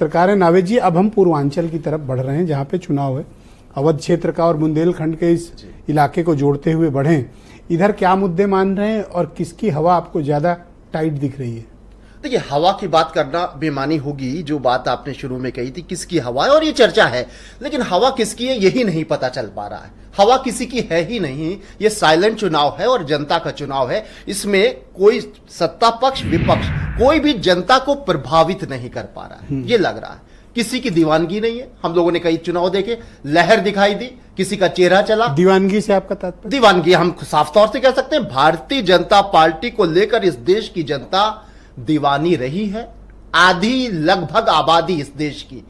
सरकार नावेद जी, अब हम पूर्वांचल की तरफ बढ़ रहे हैं जहां पे चुनाव है। अवध क्षेत्र का और बुंदेलखंड के इस इलाके को जोड़ते हुए बढ़े, इधर क्या मुद्दे मान रहे हैं और किसकी हवा आपको ज्यादा टाइट दिख रही है? देखिए, हवा की बात करना बेमानी होगी। जो बात आपने शुरू में कही थी किसकी हवा है, और ये चर्चा है, लेकिन हवा किसकी है यही नहीं पता चल पा रहा है। हवा किसी की है ही नहीं। ये साइलेंट चुनाव है और जनता का चुनाव है। इसमें कोई सत्ता पक्ष विपक्ष कोई भी जनता को प्रभावित नहीं कर पा रहा है। ये लग रहा है किसी की दीवानगी नहीं है। हम लोगों ने कई चुनाव देखे, लहर दिखाई दी, किसी का चेहरा चला। दीवानगी से आपका तात्पर्य? दीवानगी हम साफ तौर से कह सकते हैं, भारतीय जनता पार्टी को लेकर इस देश की जनता दीवानी रही है। आधी लगभग आबादी इस देश की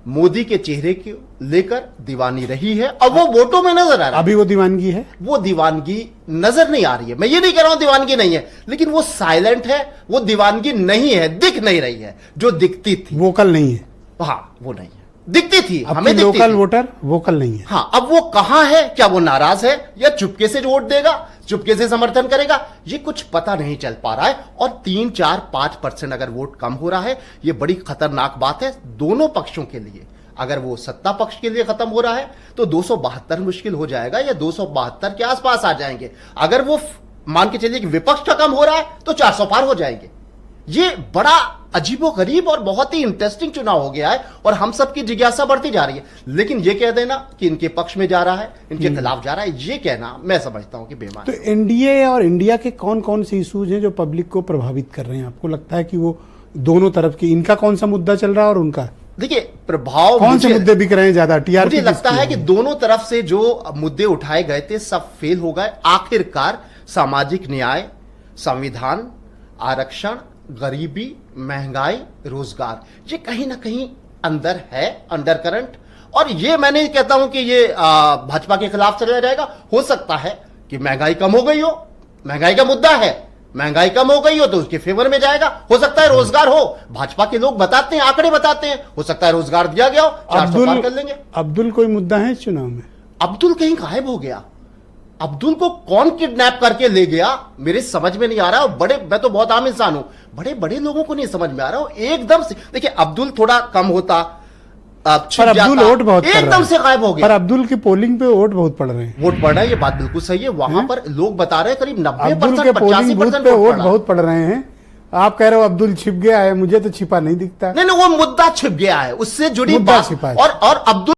मोदी के चेहरे को लेकर दीवानी रही है और वो वोटों में नजर आ रहा है। अभी वो दीवानगी है? वो दीवानगी नजर नहीं आ रही है। मैं ये नहीं कह रहा हूं दीवानगी नहीं है, लेकिन वो साइलेंट है। वो दीवानगी नहीं है, दिख नहीं रही है जो दिखती थी। वोकल नहीं है? हाँ, वो नहीं है, दिखती थी हमें। लोकल वोटर वोकल नहीं है। हाँ, अब वो कहां है? क्या वो नाराज है या चुपके से वोट देगा, चुपके से समर्थन करेगा? ये कुछ पता नहीं चल पा रहा है। और 3, 4, 5% अगर वोट कम हो रहा है, ये बड़ी खतरनाक बात है दोनों पक्षों के लिए। अगर वो सत्ता पक्ष के लिए खत्म हो रहा है तो 272 मुश्किल हो जाएगा या 272 के आसपास आ जाएंगे। अगर वो मान के चलिए कि विपक्ष का कम हो रहा है तो 400 पार हो जाएंगे। ये बड़ा अजीबोगरीब और बहुत ही इंटरेस्टिंग चुनाव हो गया है और हम सबकी जिज्ञासा बढ़ती जा रही है। लेकिन ये कह देना कि इनके पक्ष में जा रहा है, इनके खिलाफ जा रहा है, ये कहना मैं समझता हूं कि बेमान। तो एनडीए और इंडिया के कौन कौन से इश्यूज हैं जो पब्लिक को प्रभावित कर रहे हैं? आपको लगता है कि वो दोनों तरफ की, इनका कौन सा मुद्दा चल रहा है और उनका? देखिए, प्रभाव कौन से मुद्दे बिक रहे हैं ज्यादा? टीआरपी? मुझे लगता है कि दोनों तरफ से जो मुद्दे उठाए गए थे सब फेल हो गए। आखिरकार सामाजिक न्याय, संविधान, आरक्षण, गरीबी, महंगाई, रोजगार, ये कहीं ना कहीं अंदर है, अंडर करंट। और ये मैं नहीं कहता हूं कि ये भाजपा के खिलाफ चला जाएगा। हो सकता है कि महंगाई कम हो गई हो, महंगाई का मुद्दा है, महंगाई कम हो गई हो तो उसके फेवर में जाएगा। हो सकता है रोजगार हो, भाजपा के लोग बताते हैं, आंकड़े बताते हैं, हो सकता है रोजगार दिया गया हो, 400 पार कर लेंगे। अब्दुल कोई मुद्दा है इस चुनाव में? अब्दुल कहीं गायब हो गया। अब्दुल को कौन किडनैप करके ले गया मेरे समझ में नहीं आ रहा। मैं तो बहुत आम इंसान हूं, बड़े बड़े लोगों को नहीं समझ में आ रहा। एकदम से देखिए, अब्दुल थोड़ा कम होता, पर अब्दुल वोट बहुत एकदम से गायब हो गया। पर अब्दुल की पोलिंग पे वोट बहुत पड़ रहे हैं। वोट पड़ रहा है, ये बात बिल्कुल सही है। वहां पर लोग बता रहे हैं करीब 90% 85% पे वोट बहुत पड़ रहे हैं। आप कह रहे हो अब्दुल छिप गया है, मुझे तो छिपा नहीं दिखता। नहीं, वो मुद्दा छिप गया है, उससे जुड़ी बात। छिपा है। और अब्दुल